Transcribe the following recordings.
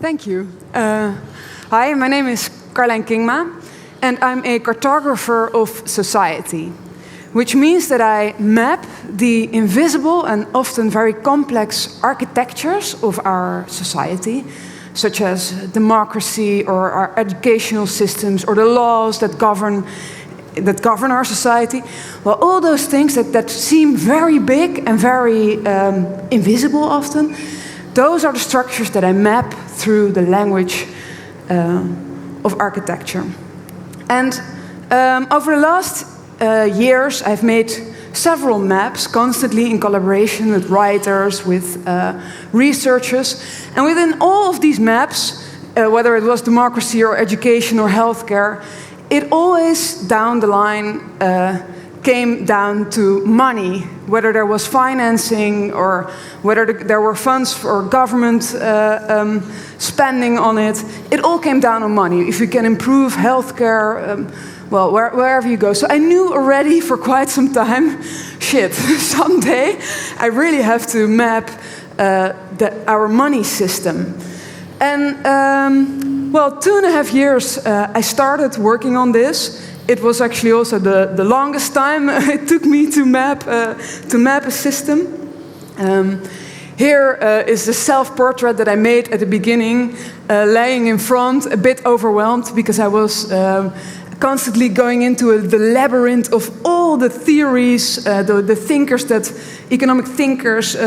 Thank you. Hi, my name is Carlijn Kingma, and I'm a cartographer of society, which means that I map the invisible and often very complex architectures of our society, such as democracy or our educational systems or the laws that govern our society. Well, all those things that seem very big and very invisible often, those are the structures that I map through the language of architecture. And over the last years, I've made several maps, constantly in collaboration with writers, with researchers. And within all of these maps, whether it was democracy or education or healthcare, it always down the line came down to money, whether there was financing or whether there were funds for government spending on it. It all came down on money. If you can improve healthcare, well, wherever you go. So I knew already for quite some time, shit, someday I really have to map our money system. And well, 2.5 years I started working on this. It was actually also the longest time it took me to map a system. Here is the self-portrait that I made at the beginning, laying in front, a bit overwhelmed because I was constantly going into the labyrinth of all the theories, the thinkers, economic thinkers,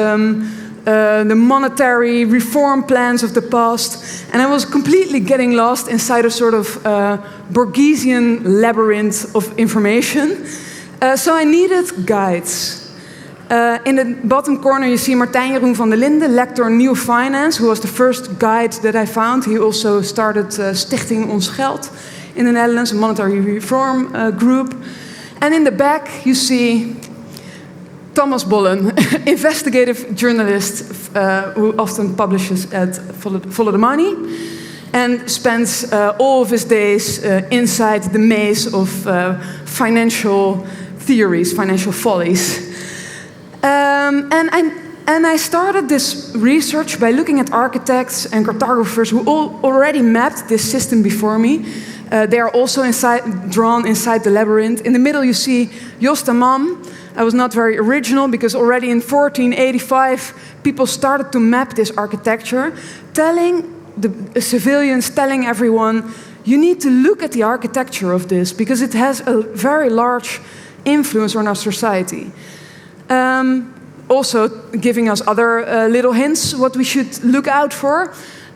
the monetary reform plans of the past, and I was completely getting lost inside a sort of Borgesian labyrinth of information. So I needed guides. In the bottom corner you see Martijn Jeroen van der Linden, lector New Finance, who was the first guide that I found. He also started Stichting Ons Geld in the Netherlands, a monetary reform group. And in the back you see Thomas Bollen, investigative journalist who often publishes at Follow the Money and spends all of his days inside the maze of financial theories, financial follies. And I started this research by looking at architects and cartographers who already mapped this system before me. They are also drawn inside the labyrinth. In the middle you see Jos de Man. I was not very original because already in 1485 people started to map this architecture, telling the civilians, telling everyone, you need to look at the architecture of this because it has a very large influence on our society. Also giving us other little hints what we should look out for,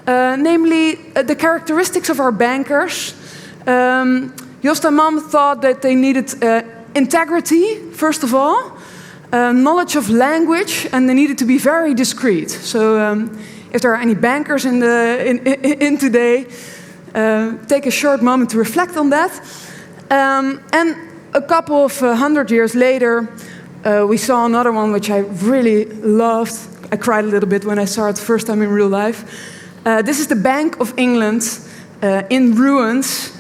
namely the characteristics of our bankers. Jos de Man thought that they needed integrity, first of all, knowledge of language, and they needed to be very discreet. So if there are any bankers in today, take a short moment to reflect on that. And a couple of 100 years later, we saw another one which I really loved. I cried a little bit when I saw it the first time in real life. This is the Bank of England in ruins.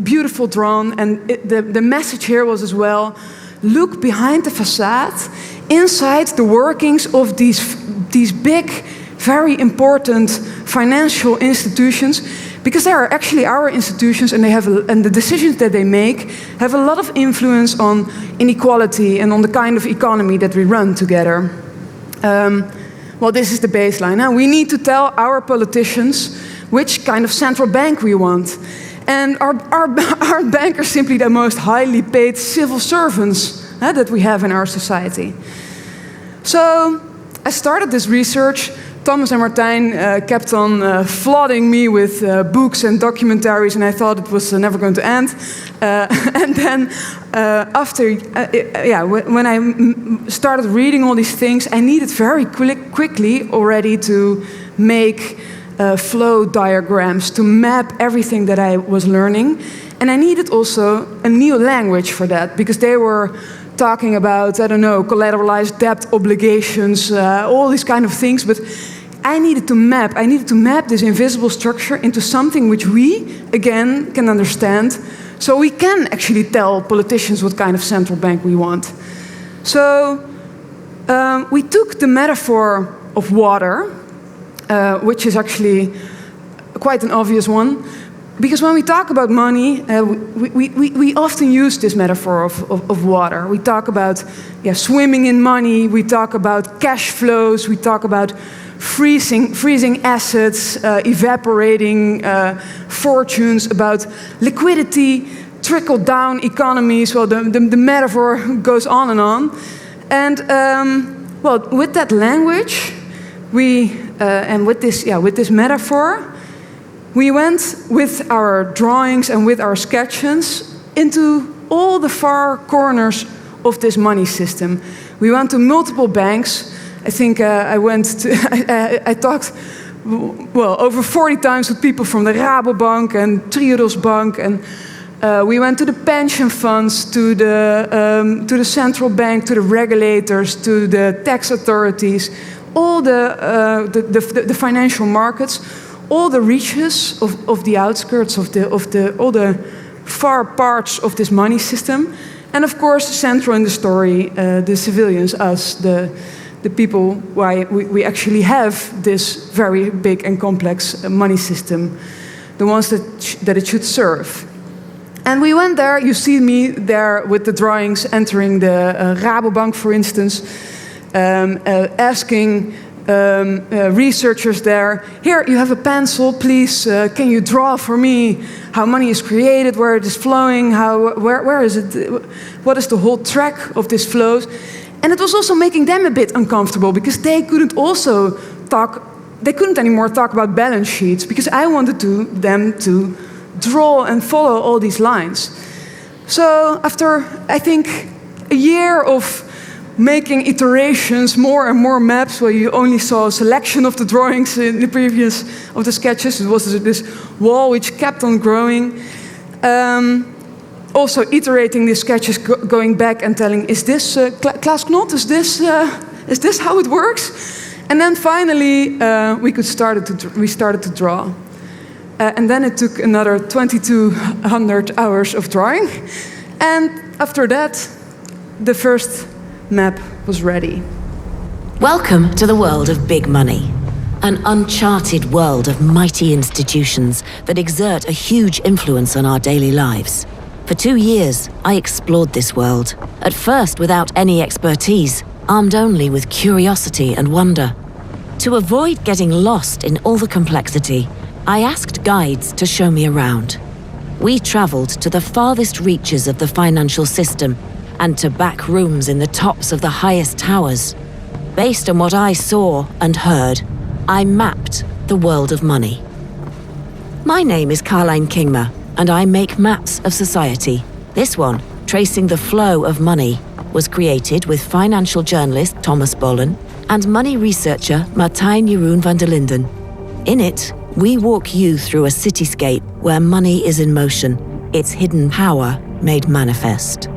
Beautiful drawn, and the message here was as well, look behind the facade, inside the workings of these big, very important financial institutions, because they are actually our institutions, and and the decisions that they make have a lot of influence on inequality and on the kind of economy that we run together. Well, this is the baseline. Now we need to tell our politicians which kind of central bank we want. And our bankers are simply the most highly paid civil servants that we have in our society. So I started this research. Thomas and Martijn kept on flooding me with books and documentaries, and I thought it was never going to end. And then when I started reading all these things, I needed very quickly already to make flow diagrams to map everything that I was learning. And I needed also a new language for that, because they were talking about, I don't know, collateralized debt obligations, all these kind of things. But I needed to map this invisible structure into something which we, again, can understand. So we can actually tell politicians what kind of central bank we want. So we took the metaphor of water, which is actually quite an obvious one. Because when we talk about money, we often use this metaphor of water. We talk about swimming in money, we talk about cash flows, we talk about freezing assets, evaporating fortunes, about liquidity, trickle-down economies. Well, the metaphor goes on and on. And well, with that language, and with this metaphor, we went with our drawings and with our sketches into all the far corners of this money system. We went to multiple banks. I think I talked, well, over 40 times with people from the Rabobank and Triodos Bank, and we went to the pension funds, to the central bank, to the regulators, to the tax authorities, all the financial markets, all the reaches of the outskirts of all the far parts of this money system, and of course, central in the story, the civilians, us, the people why we actually have this very big and complex money system, the ones that it should serve. And we went there. You see me there with the drawings, entering the Rabobank, for instance, asking researchers there, here, you have a pencil, please, can you draw for me how money is created, where it is flowing, where is it, what is the whole track of this flows? And it was also making them a bit uncomfortable, because they couldn't anymore talk about balance sheets, because I wanted them to draw and follow all these lines. So after, I think, a year of making iterations, more and more maps, where you only saw a selection of the drawings in the previous of the sketches. It was this wall which kept on growing. Also iterating these sketches, going back and telling, is this Klaas Knot? Is this how it works? And then finally we started to draw. And then it took another 2,200 hours of drawing. And after that, the first map was ready. Welcome to the world of big money, an uncharted world of mighty institutions that exert a huge influence on our daily lives. For 2 years, I explored this world, at first without any expertise, armed only with curiosity and wonder. To avoid getting lost in all the complexity, I asked guides to show me around. We traveled to the farthest reaches of the financial system and to back rooms in the tops of the highest towers. Based on what I saw and heard, I mapped the world of money. My name is Carlijn Kingma, and I make maps of society. This one, tracing the flow of money, was created with financial journalist Thomas Bollen and money researcher Martijn Jeroen van der Linden. In it, we walk you through a cityscape where money is in motion, its hidden power made manifest.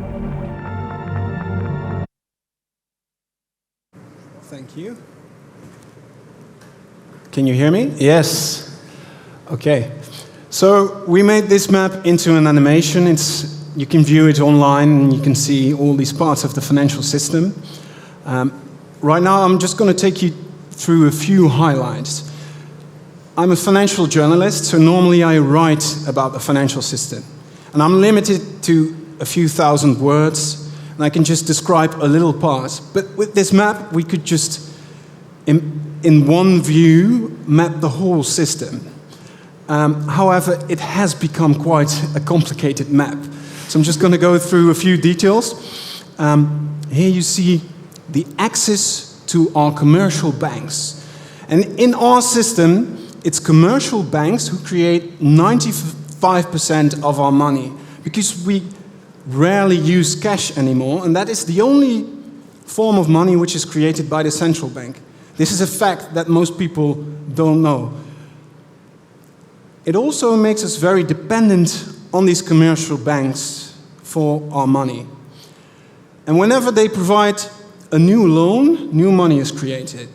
Thank you. Can you hear me? Yes. Okay. So we made this map into an animation. You can view it online and you can see all these parts of the financial system. Right now I'm just going to take you through a few highlights. I'm a financial journalist, so normally I write about the financial system. And I'm limited to a few thousand words, and I can just describe a little part. But with this map, we could just, in one view, map the whole system. However, it has become quite a complicated map. So I'm just going to go through a few details. Here you see the access to our commercial banks. And in our system, it's commercial banks who create 95% of our money, because we rarely use cash anymore, and that is the only form of money which is created by the central bank. This is a fact that most people don't know. It also makes us very dependent on these commercial banks for our money. And whenever they provide a new loan, new money is created.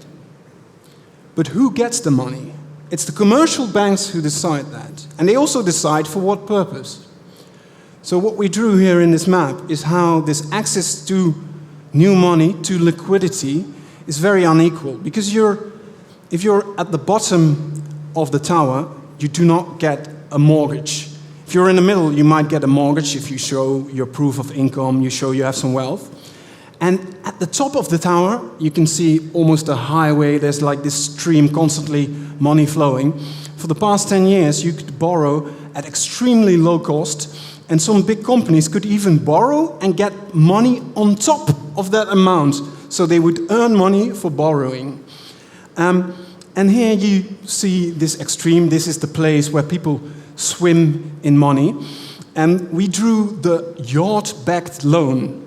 But who gets the money? It's the commercial banks who decide that. And they also decide for what purpose. So what we drew here in this map is how this access to new money, to liquidity, is very unequal. Because if you're at the bottom of the tower, you do not get a mortgage. If you're in the middle, you might get a mortgage if you show your proof of income, you show you have some wealth. And at the top of the tower, you can see almost a highway. There's like this stream, constantly money flowing. For the past 10 years, you could borrow at extremely low cost, and some big companies could even borrow and get money on top of that amount. So they would earn money for borrowing. And here you see this extreme. This is the place where people swim in money. And we drew the yacht-backed loan.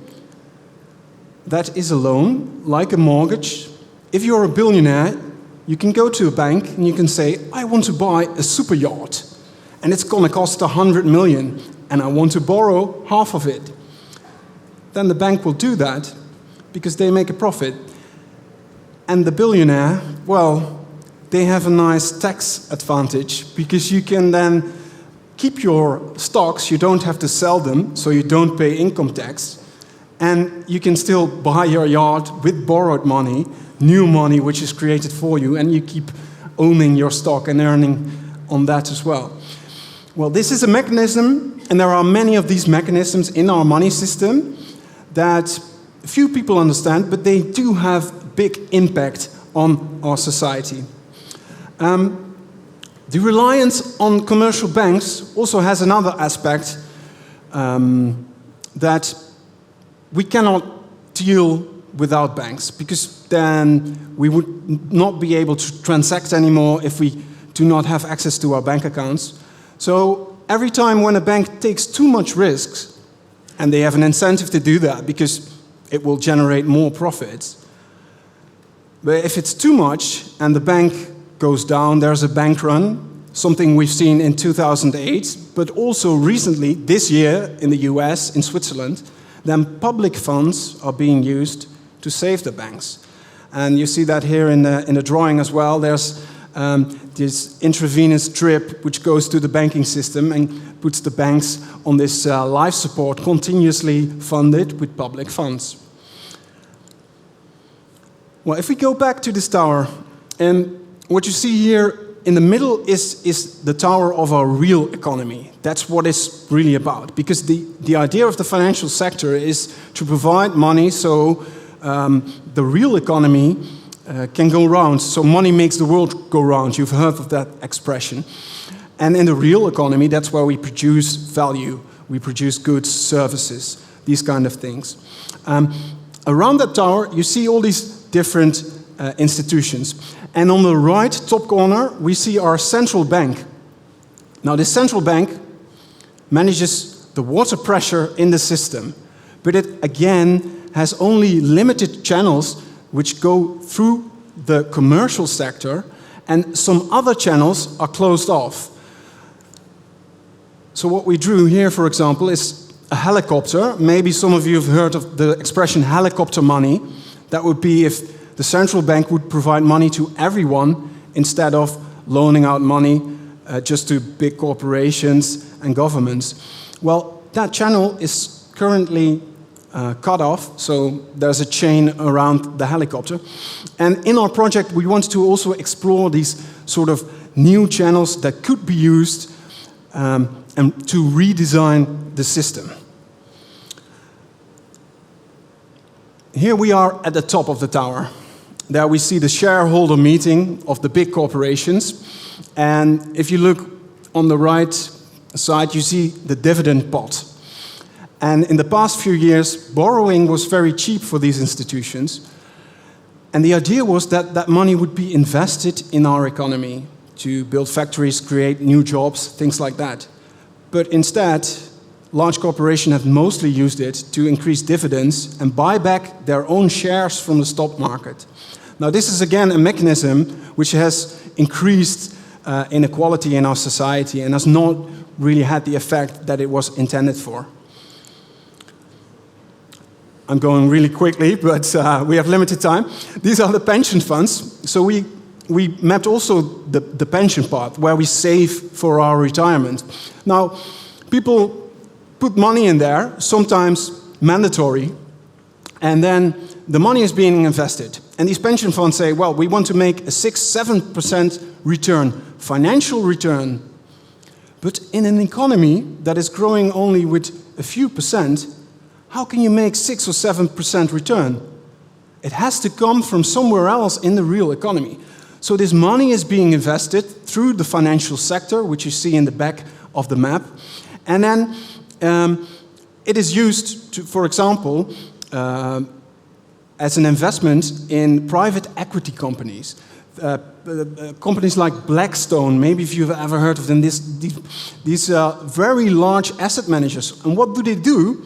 That is a loan, like a mortgage. If you're a billionaire, you can go to a bank and you can say, I want to buy a super yacht. And it's going to cost 100 million. And I want to borrow half of it. Then the bank will do that because they make a profit. And the billionaire, well, they have a nice tax advantage because you can then keep your stocks, you don't have to sell them, so you don't pay income tax. And you can still buy your yacht with borrowed money, new money which is created for you, and you keep owning your stock and earning on that as well. Well, this is a mechanism, and there are many of these mechanisms in our money system that few people understand, but they do have big impact on our society. The reliance on commercial banks also has another aspect that we cannot deal without banks, because then we would not be able to transact anymore if we do not have access to our bank accounts. So every time when a bank takes too much risks, and they have an incentive to do that because it will generate more profits, but if it's too much and the bank goes down, there's a bank run, something we've seen in 2008, but also recently, this year, in the US, in Switzerland, then public funds are being used to save the banks. And you see that here in the drawing as well. There's this intravenous drip which goes to the banking system and puts the banks on this life support, continuously funded with public funds. Well, if we go back to this tower, what you see here in the middle is the tower of our real economy. That's what it's really about. Because the idea of the financial sector is to provide money so the real economy can go round. So money makes the world go round. You've heard of that expression. And in the real economy, that's where we produce value. We produce goods, services, these kind of things. Around that tower, you see all these different institutions. And on the right top corner, we see our central bank. Now, this central bank manages the water pressure in the system, but it, again, has only limited channels which go through the commercial sector, and some other channels are closed off. So what we drew here, for example, is a helicopter. Maybe some of you have heard of the expression helicopter money. That would be if the central bank would provide money to everyone instead of loaning out money just to big corporations and governments. Well, that channel is currently cut off, so there's a chain around the helicopter. And in our project, we want to also explore these sort of new channels that could be used and to redesign the system. Here we are at the top of the tower. There we see the shareholder meeting of the big corporations. And if you look on the right side, you see the dividend pot. And in the past few years, borrowing was very cheap for these institutions. And the idea was that that money would be invested in our economy to build factories, create new jobs, things like that. But instead, large corporations have mostly used it to increase dividends and buy back their own shares from the stock market. Now, this is again a mechanism which has increased inequality in our society and has not really had the effect that it was intended for. I'm going really quickly, but we have limited time. These are the pension funds. So we mapped also the pension part, where we save for our retirement. Now, people put money in there, sometimes mandatory, and then the money is being invested. And these pension funds say, well, we want to make a 6-7% return, financial return. But in an economy that is growing only with a few percent, how can you make 6 or 7% return? It has to come from somewhere else in the real economy. So this money is being invested through the financial sector, which you see in the back of the map. And then it is used, to, for example, as an investment in private equity companies. Companies like Blackstone, maybe if you've ever heard of them, these very large asset managers. And what do?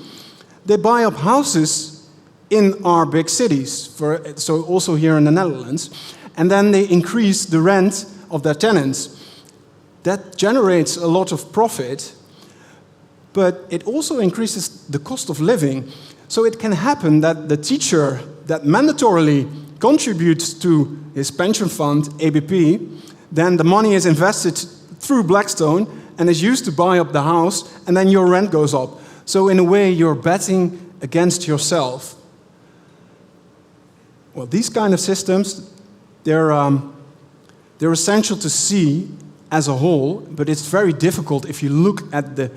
They buy up houses in our big cities, so also here in the Netherlands, and then they increase the rent of their tenants. That generates a lot of profit, but it also increases the cost of living. So it can happen that the teacher that mandatorily contributes to his pension fund, ABP, then the money is invested through Blackstone and is used to buy up the house, and then your rent goes up. So in a way, you're betting against yourself. Well, these kind of systems, they're essential to see as a whole, but it's very difficult if you look at the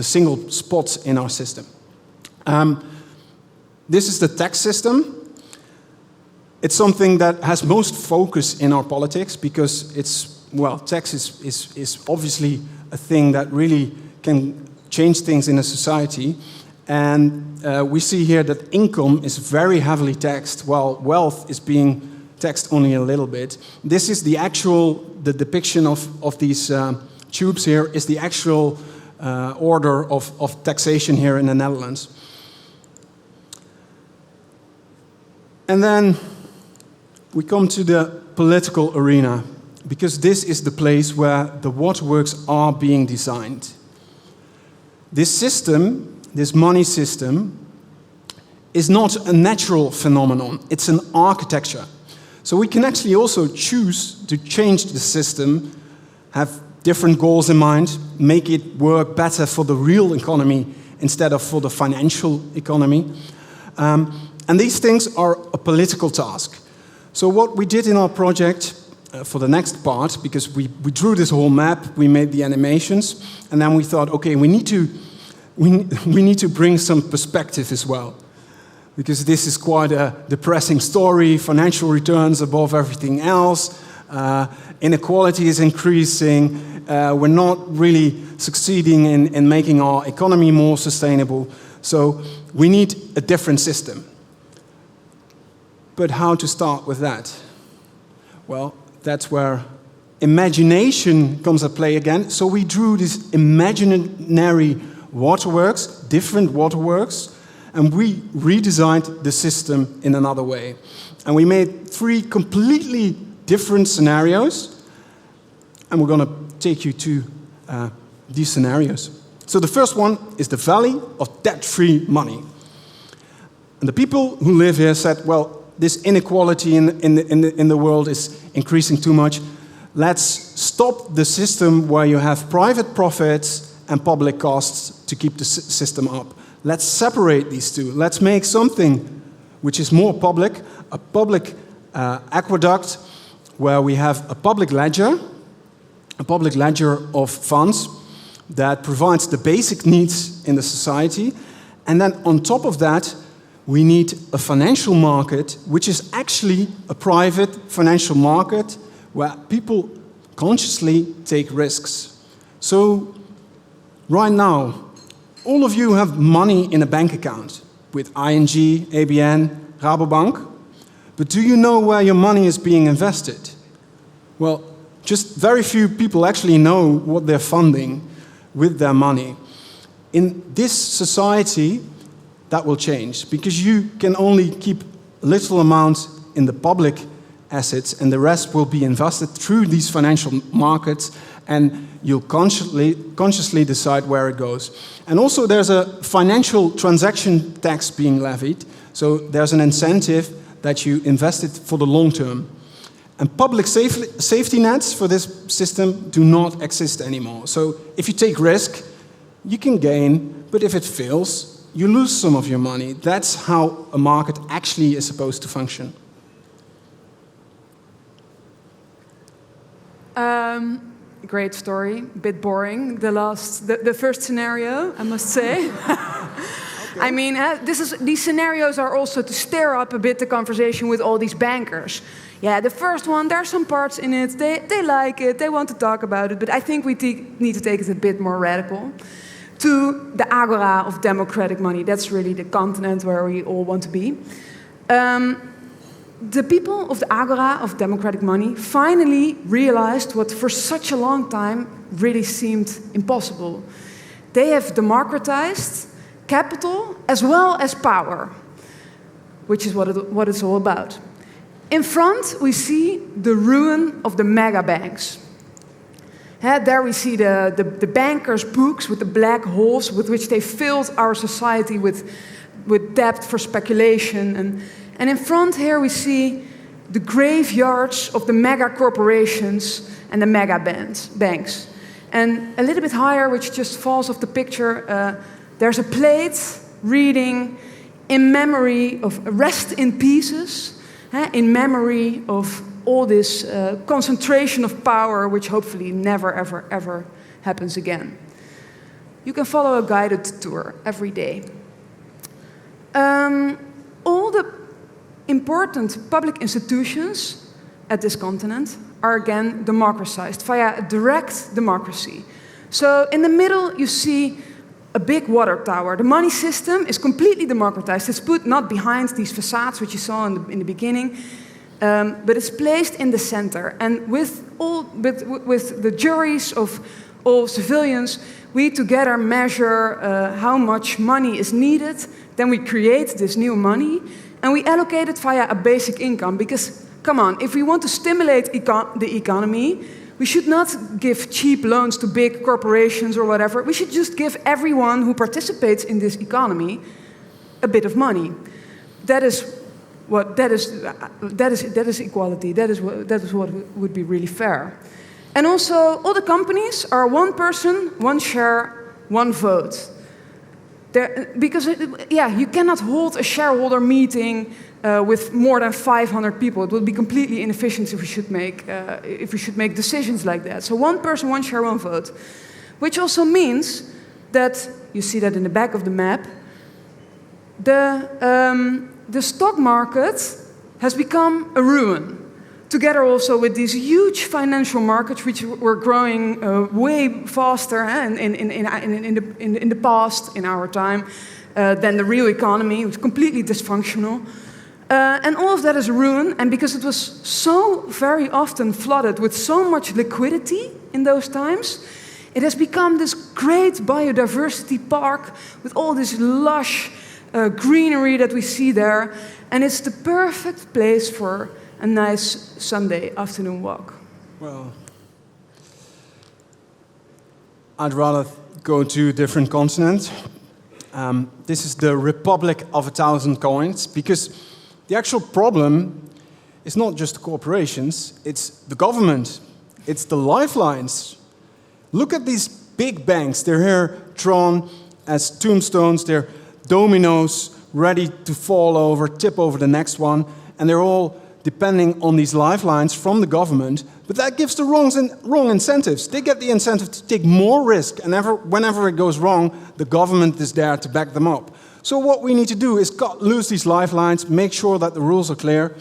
single spots in our system. This is the tax system. It's something that has most focus in our politics because tax is obviously a thing that really can change things in a society. And we see here that income is very heavily taxed, while wealth is being taxed only a little bit. This is the depiction of these tubes here is the actual order of taxation here in the Netherlands. And then we come to the political arena, because this is the place where the waterworks are being designed. This system, this money system, is not a natural phenomenon, it's an architecture. So we can actually also choose to change the system, have different goals in mind, make it work better for the real economy instead of for the financial economy. And these things are a political task. So what we did in our project for the next part, because we drew this whole map, we made the animations, and then we thought, okay, we need to bring some perspective as well. Because this is quite a depressing story, financial returns above everything else, inequality is increasing, we're not really succeeding in making our economy more sustainable, so we need a different system. But how to start with that? Well, that's where imagination comes at play again. So we drew these imaginary waterworks, different waterworks, and we redesigned the system in another way. And we made 3 completely different scenarios, and we're going to take you to these scenarios. So the first one is the valley of debt-free money. And the people who live here said, well, this inequality in the world is increasing too much. Let's stop the system where you have private profits and public costs to keep the system up. Let's separate these two. Let's make something which is more public, a public aqueduct where we have a public ledger of funds that provides the basic needs in the society. And then on top of that, we need a financial market, which is actually a private financial market where people consciously take risks. So right now, all of you have money in a bank account with ING, ABN, Rabobank. But do you know where your money is being invested? Well, just very few people actually know what they're funding with their money. In this society, that will change, because you can only keep a little amount in the public assets and the rest will be invested through these financial markets, and you'll consciously decide where it goes. And also there's a financial transaction tax being levied, so there's an incentive that you invest it for the long term. And public safety nets for this system do not exist anymore. So if you take risk, you can gain, but if it fails, you lose some of your money. That's how a market actually is supposed to function. Great story, a bit boring. The first scenario, I must say. Okay. I mean, these scenarios are also to stir up a bit the conversation with all these bankers. Yeah, the first one, there are some parts in it, they like it, they want to talk about it, but I think we need to take it a bit more radical. To the agora of democratic money, that's really the continent where we all want to be. The people of the agora of democratic money finally realized what for such a long time really seemed impossible. They have democratized capital as well as power, which is what it's all about. In front, we see the ruin of the mega banks. There we see the bankers' books with the black holes with which they filled our society with debt for speculation. And in front here we see the graveyards of the mega corporations and the mega banks. And a little bit higher, which just falls off the picture, there's a plate reading in memory of rest in pieces, in memory of all this concentration of power, which hopefully never, ever, ever happens again. You can follow a guided tour every day. All the important public institutions at this continent are again democratized via a direct democracy. So in the middle you see a big water tower. The money system is completely democratized. It's put not behind these facades, which you saw in the beginning, but it's placed in the center. And with the juries of all civilians, we together measure how much money is needed. Then we create this new money, and we allocate it via a basic income. Because, come on, if we want to stimulate the economy, we should not give cheap loans to big corporations or whatever. We should just give everyone who participates in this economy a bit of money. That is equality. That is what would be really fair. And also, all the companies are one person, one share, one vote. Because you cannot hold a shareholder meeting with more than 500 people. It would be completely inefficient if we should make decisions like that. So one person, one share, one vote, which also means that you see that in the back of the map. The stock market has become a ruin. Together also with these huge financial markets, which were growing way faster in the past, in our time, than the real economy. It was completely dysfunctional. And all of that is ruin, and because it was so very often flooded with so much liquidity in those times, it has become this great biodiversity park with all this lush greenery that we see there, and it's the perfect place for a nice Sunday afternoon walk. Well, I'd rather go to a different continent. This is the Republic of 1,000 coins, because the actual problem is not just the corporations, it's the government, it's the lifelines. Look at these big banks. They're here drawn as tombstones, they're dominoes ready to fall over, tip over the next one, and they're all depending on these lifelines from the government, but that gives the wrong incentives. They get the incentive to take more risk, and whenever it goes wrong, the government is there to back them up. So what we need to do is cut loose these lifelines, make sure that the rules are clear,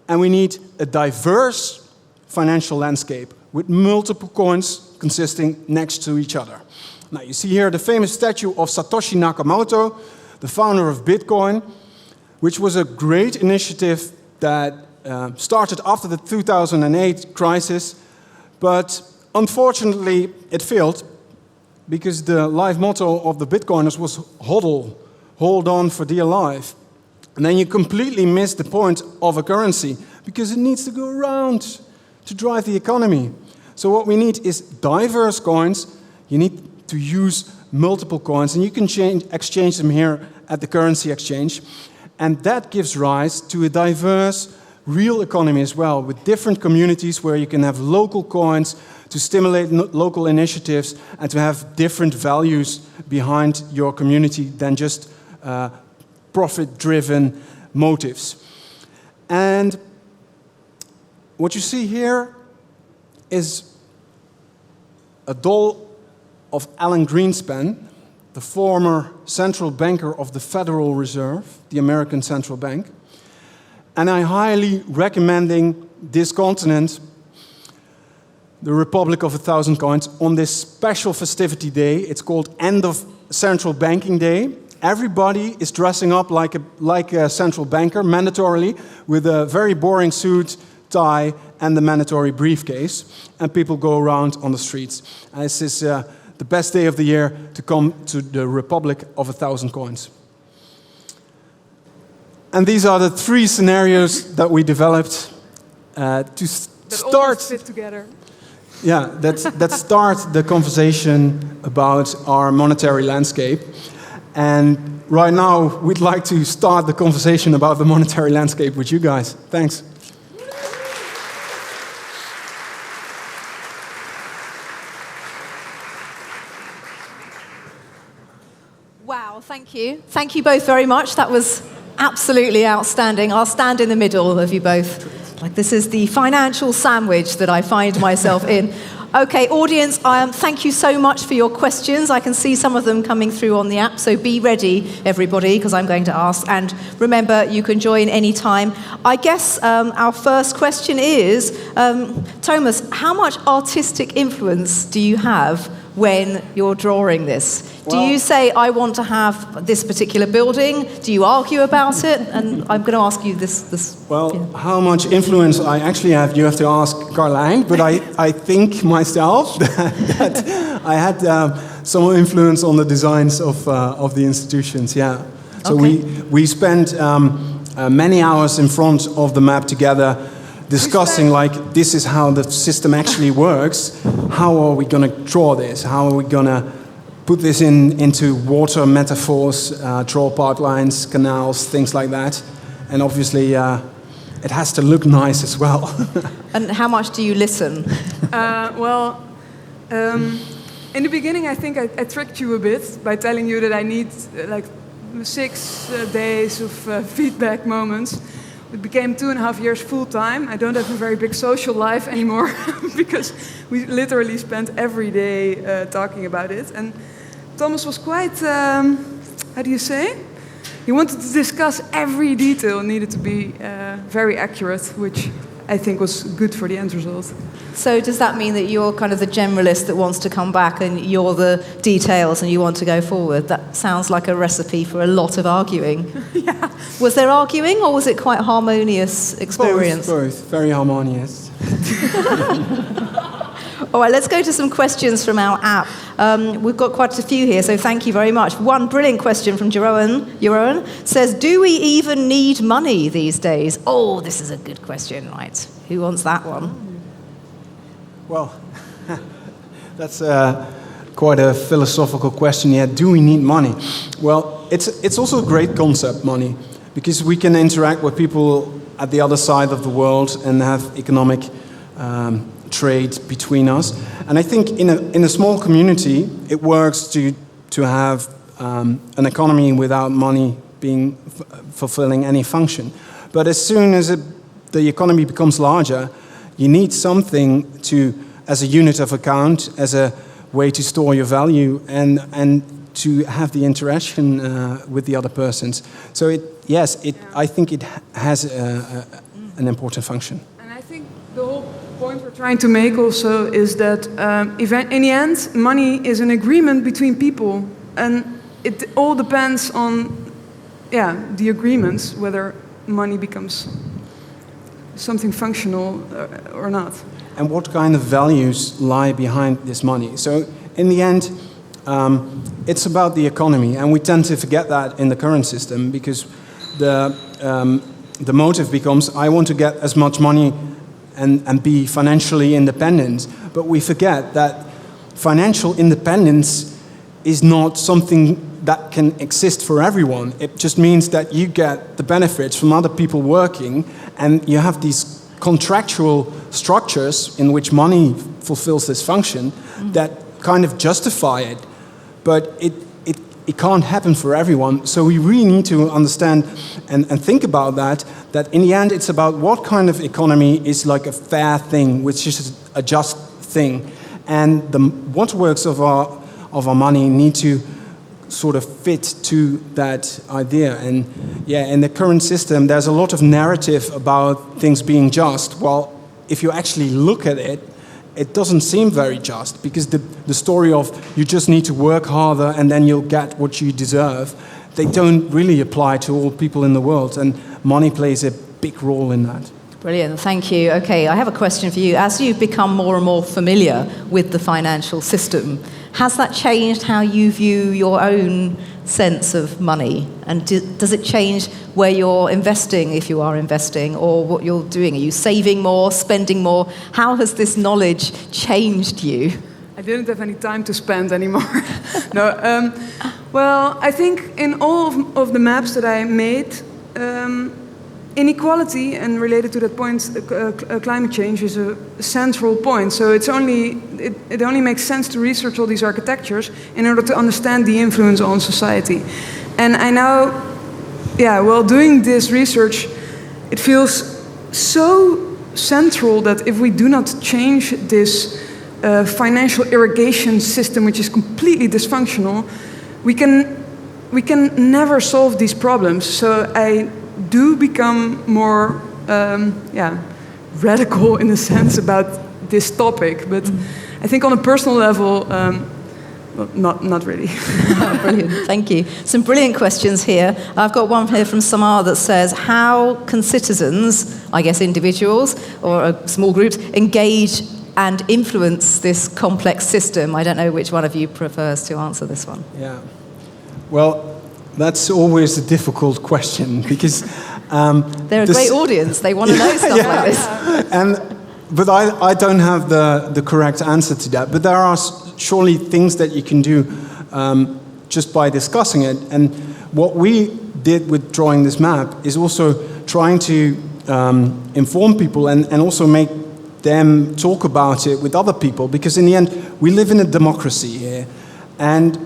and we need a diverse financial landscape with multiple coins consisting next to each other. Now you see here the famous statue of Satoshi Nakamoto, the founder of Bitcoin, which was a great initiative that started after the 2008 crisis, but unfortunately it failed because the life motto of the Bitcoiners was HODL, hold on for dear life. And then you completely miss the point of a currency because it needs to go around to drive the economy. So what we need is diverse coins. You need to use multiple coins, and you can exchange them here at the currency exchange. And that gives rise to a diverse real economy as well, with different communities where you can have local coins to stimulate local initiatives and to have different values behind your community than just profit-driven motives. And what you see here is a doll of Alan Greenspan, the former central banker of the Federal Reserve, the American Central Bank. And I highly recommending this continent, the Republic of 1,000 Coins, on this special festivity day. It's called End of Central Banking Day. Everybody is dressing up like a central banker, mandatorily, with a very boring suit, tie, and the mandatory briefcase. And people go around on the streets. And this is the best day of the year to come to the Republic of 1,000 Coins. And these are the 3 scenarios that we developed to start. Fit together. Yeah, that start the conversation about our monetary landscape. And right now, we'd like to start the conversation about the monetary landscape with you guys. Thanks. Wow, thank you. Thank you both very much. That was absolutely outstanding. I'll stand in the middle of you both. Like, this is the financial sandwich that I find myself in. Okay, audience, thank you so much for your questions. I can see some of them coming through on the app, so be ready, everybody, because I'm going to ask. And remember, you can join any time. I guess our first question is, Thomas, how much artistic influence do you have when you're drawing this? Do you say, I want to have this particular building? Do you argue about it? And I'm going to ask you this. Well, how much influence I actually have, you have to ask Carlijn. But I think myself that I had some influence on the designs of the institutions, yeah. So okay. we spent many hours in front of the map together, discussing like, this is how the system actually works. How are we going to draw this? How are we going to put this into water metaphors, draw pipelines, canals, things like that. And obviously, it has to look nice as well. And how much do you listen? In the beginning, I think I tricked you a bit by telling you that I need like 6 days of feedback moments. It became 2.5 years full-time. I don't have a very big social life anymore because we literally spent every day talking about it. And Thomas was quite, how do you say? He wanted to discuss every detail, needed to be very accurate, which I think was good for the end result. So does that mean that you're kind of the generalist that wants to come back and you're the details and you want to go forward? That sounds like a recipe for a lot of arguing. Yeah. Was there arguing or was it quite a harmonious experience? Both. Very harmonious. All right, let's go to some questions from our app. We've got quite a few here, so thank you very much. One brilliant question from Jeroen says, do we even need money these days? Oh, this is a good question, right? Who wants that one? Well, that's quite a philosophical question. Yeah, do we need money? Well, it's also a great concept, money, because we can interact with people at the other side of the world and have economic trade between us. And I think in a small community, it works to have an economy without money being fulfilling any function. But as soon as the economy becomes larger, you need something as a unit of account, as a way to store your value and to have the interaction with the other persons. So I think it has an important function. And I think the whole point we're trying to make also is that in the end, money is an agreement between people, and it all depends on the agreements, whether money becomes something functional or not. And what kind of values lie behind this money? So in the end, it's about the economy, and we tend to forget that in the current system because the motive becomes, I want to get as much money and be financially independent. But we forget that financial independence is not something that can exist for everyone. It just means that you get the benefits from other people working, and you have these contractual structures in which money fulfills this function that kind of justify it. But it can't happen for everyone. So we really need to understand and think about that in the end it's about what kind of economy is like a fair thing, which is a just thing. And the waterworks of our money need to sort of fit to that idea. And yeah, in the current system, there's a lot of narrative about things being just. Well, if you actually look at it, it doesn't seem very just, because the story of you just need to work harder and then you'll get what you deserve, they don't really apply to all people in the world. And money plays a big role in that. Brilliant, thank you. Okay, I have a question for you. As you've become more and more familiar with the financial system, has that changed how you view your own sense of money? And does it change where you're investing, if you are investing, or what you're doing? Are you saving more, spending more? How has this knowledge changed you? I didn't have any time to spend anymore. No, well, I think in all of the maps that I made, inequality, and related to that point, climate change is a central point. So it only makes sense to research all these architectures in order to understand the influence on society. And I now, while doing this research, it feels so central that if we do not change this financial irrigation system, which is completely dysfunctional, we can never solve these problems. So I do become more radical in a sense about this topic, but I think on a personal level, not really. Brilliant, thank you. Some brilliant questions here. I've got one here from Samar that says, how can citizens, I guess individuals or small groups, engage and influence this complex system? I don't know which one of you prefers to answer this one. Yeah, well, that's always a difficult question, because they're a great audience. They want to know stuff like this. But I don't have the correct answer to that. But there are surely things that you can do just by discussing it. And what we did with drawing this map is also trying to inform people and also make them talk about it with other people. Because in the end, we live in a democracy here. And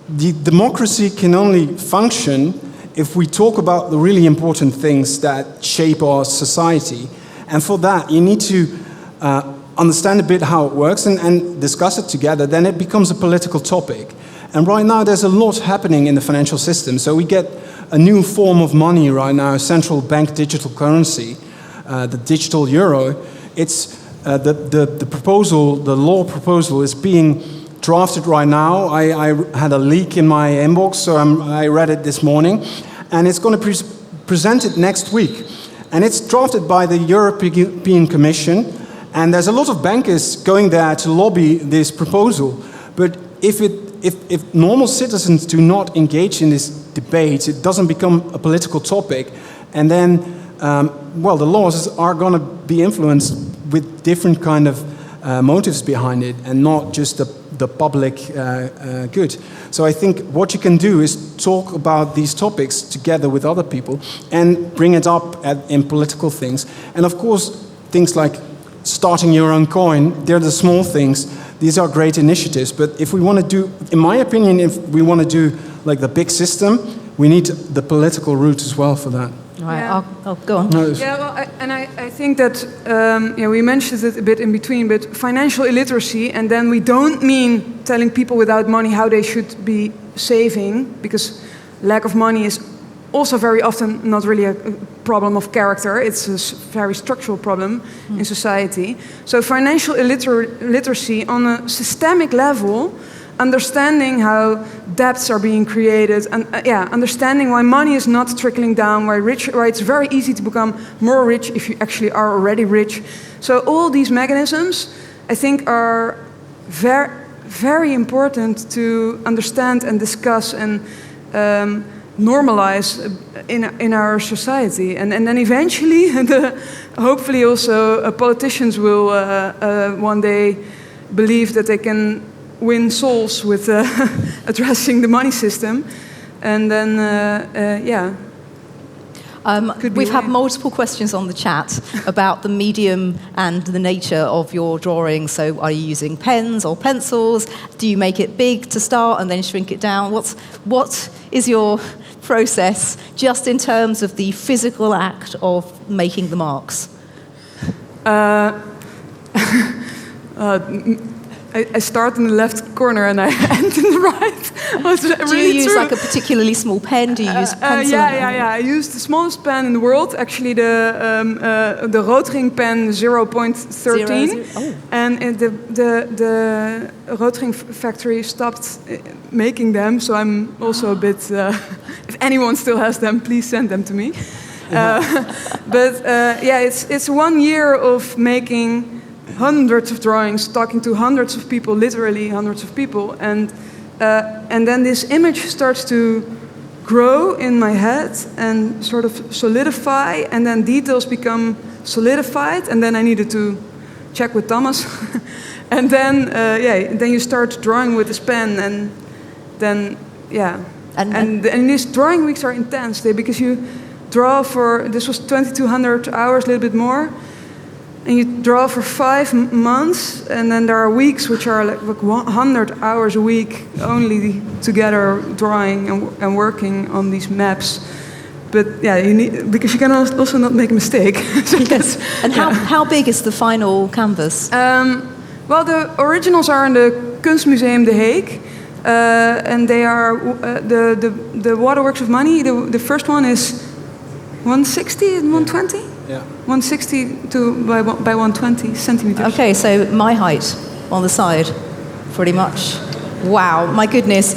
the democracy can only function if we talk about the really important things that shape our society. And for that, you need to understand a bit how it works and discuss it together. Then it becomes a political topic. And right now, there's a lot happening in the financial system. So we get a new form of money right now, central bank digital currency, the digital euro. It's the proposal, the law proposal is being drafted right now. I had a leak in my inbox, so I read it this morning. And it's going to be presented next week. And it's drafted by the European Commission. And there's a lot of bankers going there to lobby this proposal. But if normal citizens do not engage in this debate, it doesn't become a political topic. And then, the laws are going to be influenced with different kind of motives behind it, and not just the public good. So I think what you can do is talk about these topics together with other people and bring it up in political things. And of course, things like starting your own coin, they're the small things. These are great initiatives. But if we want to do, in my opinion, if we want to do like the big system, we need the political route as well for that. Right, yeah. I'll go on. Yeah, well, I think that we mentioned it a bit in between, but financial illiteracy, and then we don't mean telling people without money how they should be saving, because lack of money is also very often not really a problem of character. It's a very structural problem in society. So financial illiteracy on a systemic level, understanding how debts are being created, and understanding why money is not trickling down, why it's very easy to become more rich if you actually are already rich. So all these mechanisms, I think, are very, very important to understand and discuss and normalize in our society. And then eventually, hopefully also politicians will one day believe that they can win souls with addressing the money system. And then, We've had multiple questions on the chat about the medium and the nature of your drawing. So are you using pens or pencils? Do you make it big to start and then shrink it down? What is your process just in terms of the physical act of making the marks? I start in the left corner and I end in the right. Do you use like a particularly small pen? Do you use pencil? Yeah. I use the smallest pen in the world, actually the Rotring pen 0.13. Oh. And the Rotring factory stopped making them, so I'm also a bit... if anyone still has them, please send them to me. It's 1 year of making hundreds of drawings, talking to hundreds of people, literally hundreds of people, and then this image starts to grow in my head and sort of solidify, and then details become solidified, and then I needed to check with Thomas, and then you start drawing with this pen, and then and these drawing weeks are intense, because you draw for, this was 2,200 hours, a little bit more. And you draw for 5 months, and then there are weeks which are like 100 hours a week only together drawing and working on these maps. But yeah, you need, because you can also not make a mistake. So yes. And how big is the final canvas? Well, the originals are in the Kunstmuseum The Hague, and they are the Waterworks of Money. The first one is 160 and 120. Yeah. 160 by 120 centimeters. Okay, so my height on the side, pretty much. Wow, my goodness.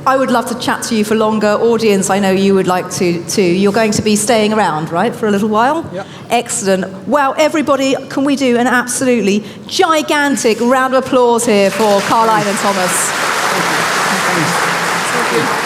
I would love to chat to you for longer. Audience, I know you would like to too. You're going to be staying around, right, for a little while? Yeah. Excellent. Wow, everybody, can we do an absolutely gigantic round of applause here for Carlijn and Thomas? Thank you.